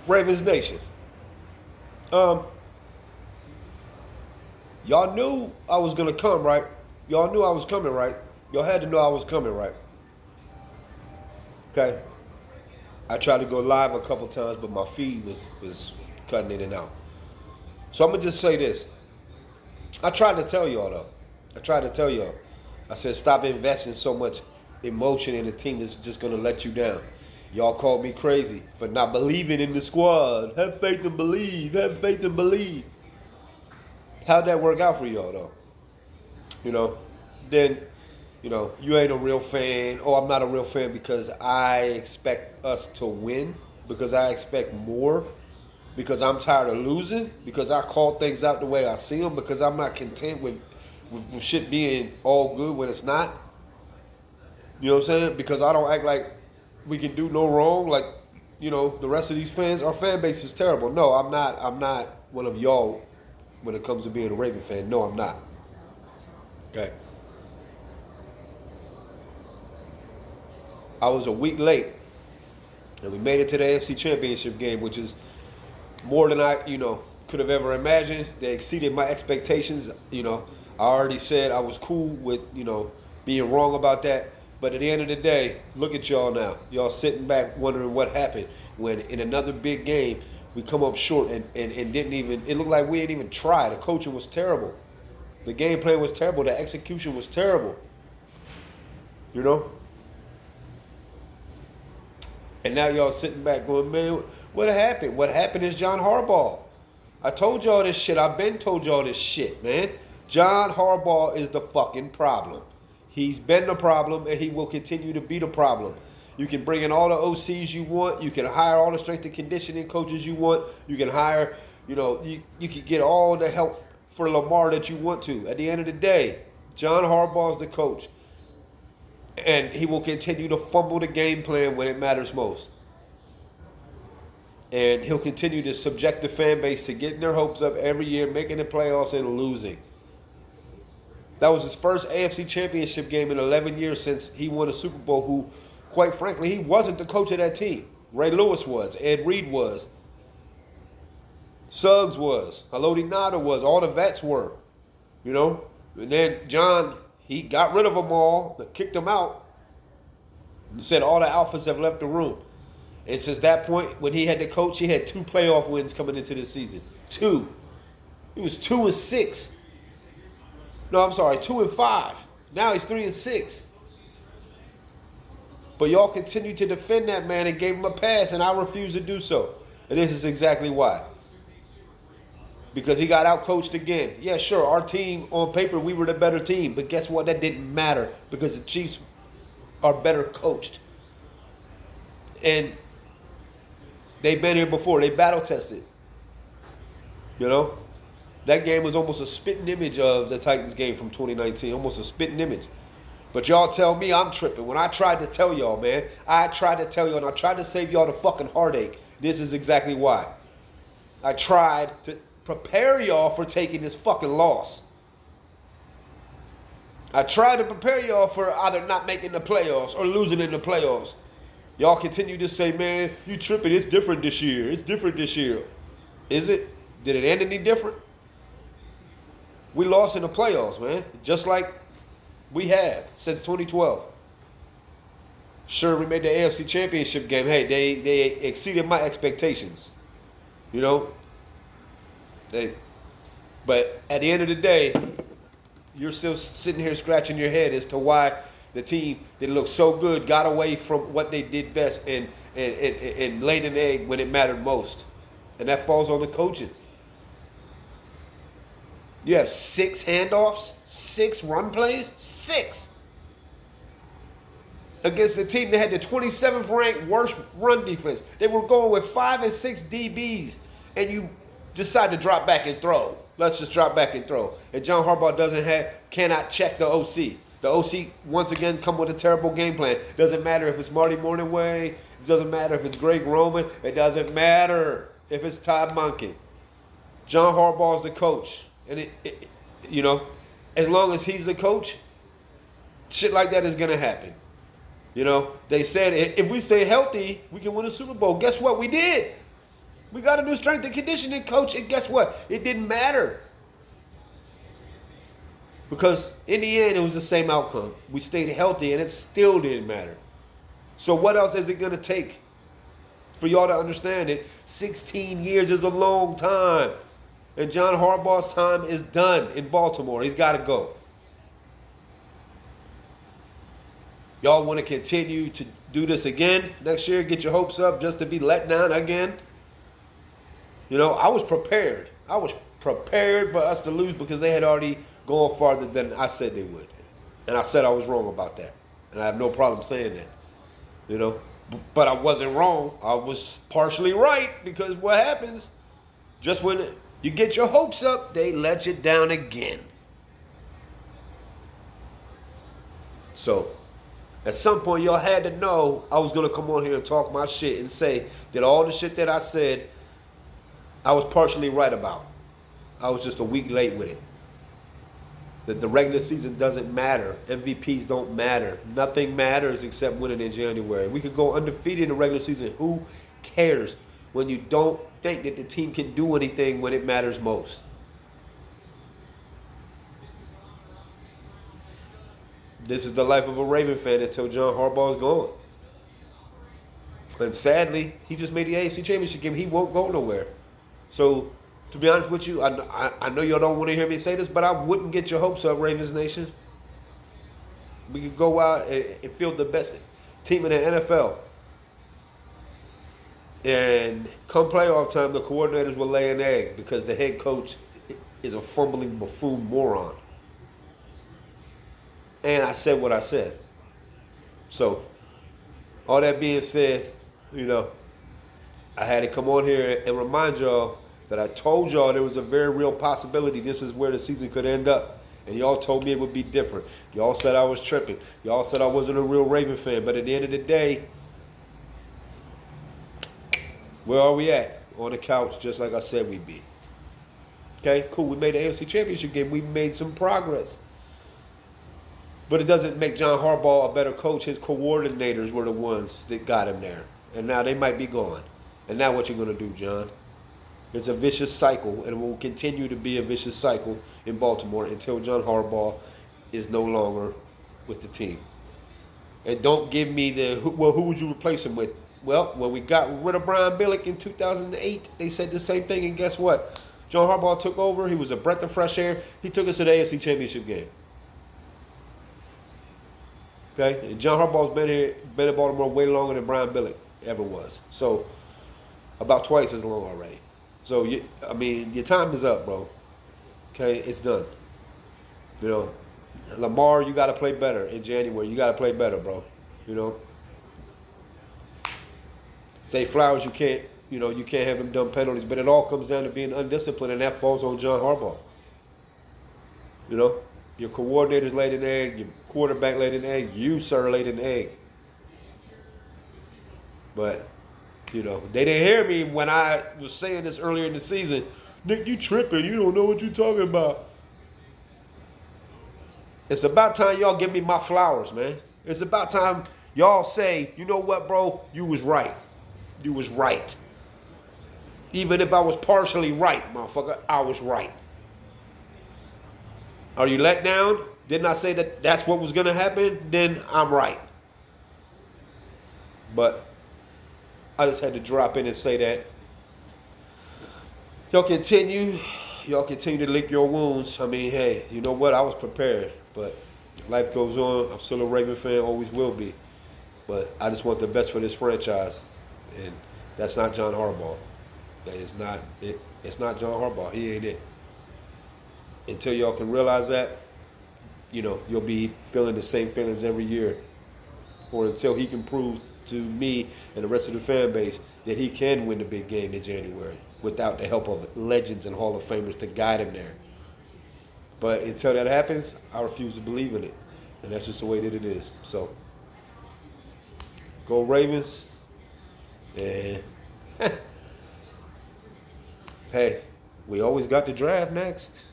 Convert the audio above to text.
Ravens Nation. Y'all knew I was gonna come, right? Y'all knew I was coming, right? Y'all had to know I was coming, right? Okay. I tried to go live a couple times, but my feed was cutting in and out. So I'm gonna just say this. I tried to tell y'all though. I tried to tell y'all. I said stop investing so much emotion in a team that's just gonna let you down. Y'all called me crazy for not believing in the squad. Have faith and believe. Have faith and believe. How'd that work out for y'all though? You know, then, you ain't a real fan. Oh, I'm not a real fan because I expect us to win, because I expect more, because I'm tired of losing, because I call things out the way I see them, because I'm not content with shit being all good when it's not. You know what I'm saying? Because I don't act like we can do no wrong. Like, the rest of these fans, our fan base is terrible. No, I'm not. I'm not one of y'all when it comes to being a Raven fan. No, I'm not. Okay. I was a week late, and we made it to the AFC Championship game, which is more than I, could have ever imagined. They exceeded my expectations. I already said I was cool with, being wrong about that. But at the end of the day, look at y'all now. Y'all sitting back wondering what happened when in another big game we come up short and didn't even, it looked like we didn't even try. The coaching was terrible. The game plan was terrible. The execution was terrible. And now y'all sitting back going, man, what happened? What happened is John Harbaugh. I told y'all this shit. I've been told y'all this shit, man. John Harbaugh is the fucking problem. He's been the problem, and he will continue to be the problem. You can bring in all the OCs you want. You can hire all the strength and conditioning coaches you want. You can hire, you can get all the help for Lamar that you want to. At the end of the day, John Harbaugh is the coach. And he will continue to fumble the game plan when it matters most. And he'll continue to subject the fan base to getting their hopes up every year, making the playoffs and losing. That was his first AFC Championship game in 11 years since he won a Super Bowl, who, quite frankly, he wasn't the coach of that team. Ray Lewis was. Ed Reed was. Suggs was. Haloti Ngata was. All the vets were. And then John, he got rid of them all, kicked them out, and said all the alphas have left the room. And since that point, when he had the coach, he had 2 playoff wins coming into this season. 2. He was 2-6. No, I'm sorry, 2-5. Now he's 3-6. But y'all continue to defend that man and gave him a pass, and I refuse to do so. And this is exactly why. Because he got out-coached again. Yeah, sure, our team, on paper, we were the better team. But guess what? That didn't matter because the Chiefs are better coached. And they've been here before. They battle-tested. That game was almost a spitting image of the Titans game from 2019. Almost a spitting image. But y'all tell me I'm tripping. When I tried to tell y'all, man, I tried to tell y'all, and I tried to save y'all the fucking heartache. This is exactly why. I tried to prepare y'all for taking this fucking loss. I tried to prepare y'all for either not making the playoffs or losing in the playoffs. Y'all continue to say, man, you tripping. It's different this year. It's different this year. Is it? Did it end any different? We lost in the playoffs, man. Just like we have since 2012. Sure, we made the AFC Championship game. Hey, they exceeded my expectations. But at the end of the day, you're still sitting here scratching your head as to why the team that looked so good got away from what they did best and laid an egg when it mattered most. And that falls on the coaching. You have 6 handoffs, 6 run plays, 6. Against the team that had the 27th ranked worst run defense. They were going with 5 and 6 DBs, and you decide to drop back and throw. Let's just drop back and throw. And John Harbaugh cannot check the OC. The OC, once again, come with a terrible game plan. Doesn't matter if it's Marty Morningway. It doesn't matter if it's Greg Roman. It doesn't matter if it's Todd Monken. John Harbaugh is the coach. And, as long as he's the coach, shit like that is going to happen. They said if we stay healthy, we can win a Super Bowl. Guess what? We did. We got a new strength and conditioning coach, and guess what? It didn't matter. Because in the end, it was the same outcome. We stayed healthy, and it still didn't matter. So what else is it going to take for y'all to understand it? 16 years is a long time. And John Harbaugh's time is done in Baltimore. He's got to go. Y'all want to continue to do this again next year? Get your hopes up just to be let down again? You know, I was prepared. I was prepared for us to lose because they had already gone farther than I said they would. And I said I was wrong about that. And I have no problem saying that. You know? But I wasn't wrong. I was partially right, because what happens, just when you get your hopes up, they let you down again. So, at some point, y'all had to know I was going to come on here and talk my shit and say that all the shit that I said, I was partially right about. I was just a week late with it. That the regular season doesn't matter. MVPs don't matter. Nothing matters except winning in January. We could go undefeated in the regular season. Who cares when you don't think that the team can do anything when it matters most? This is the life of a Raven fan until John Harbaugh is gone. And sadly, he just made the AFC Championship game. He won't go nowhere. So, to be honest with you, I know y'all don't want to hear me say this, but I wouldn't get your hopes up, Ravens Nation. We could go out and field the best team in the NFL. And come playoff time, the coordinators will lay an egg because the head coach is a fumbling buffoon moron. And I said what I said. So, all that being said, you know, I had to come on here and remind y'all that I told y'all there was a very real possibility this is where the season could end up. And y'all told me it would be different. Y'all said I was tripping. Y'all said I wasn't a real Raven fan. But at the end of the day, where are we at? On the couch, just like I said we'd be. Okay, cool. We made the AFC Championship game. We made some progress. But it doesn't make John Harbaugh a better coach. His coordinators were the ones that got him there. And now they might be gone. And now what you going to do, John? It's a vicious cycle, and it will continue to be a vicious cycle in Baltimore until John Harbaugh is no longer with the team. And don't give me who would you replace him with? Well, when we got rid of Brian Billick in 2008, they said the same thing, and guess what? John Harbaugh took over. He was a breath of fresh air. He took us to the AFC Championship game. Okay? And John Harbaugh's been in Baltimore way longer than Brian Billick ever was. So, about twice as long already. So, your time is up, bro. Okay? It's done. You know, Lamar, you got to play better in January. You got to play better, bro. You know? Say Flowers, you can't have him dumb penalties, but it all comes down to being undisciplined, and that falls on John Harbaugh. You know? Your coordinators laid an egg. Your quarterback laid an egg. You, sir, laid an egg. But, you know, they didn't hear me when I was saying this earlier in the season. Nick, you tripping. You don't know what you're talking about. It's about time y'all give me my flowers, man. It's about time y'all say, you know what, bro? You was right. You was right. Even if I was partially right, motherfucker, I was right. Are you let down? Didn't I say that that's what was going to happen? Then I'm right. But I just had to drop in and say that. Y'all continue to lick your wounds. I mean, hey, you know what? I was prepared. But life goes on. I'm still a Raven fan, always will be. But I just want the best for this franchise. And that's not John Harbaugh. That is not it. It's not John Harbaugh. He ain't it. Until y'all can realize that, you know, you'll be feeling the same feelings every year. Or until he can prove to me and the rest of the fan base that he can win the big game in January without the help of legends and Hall of Famers to guide him there. But until that happens, I refuse to believe in it. And that's just the way that it is. So, go Ravens. And hey, we always got the draft next.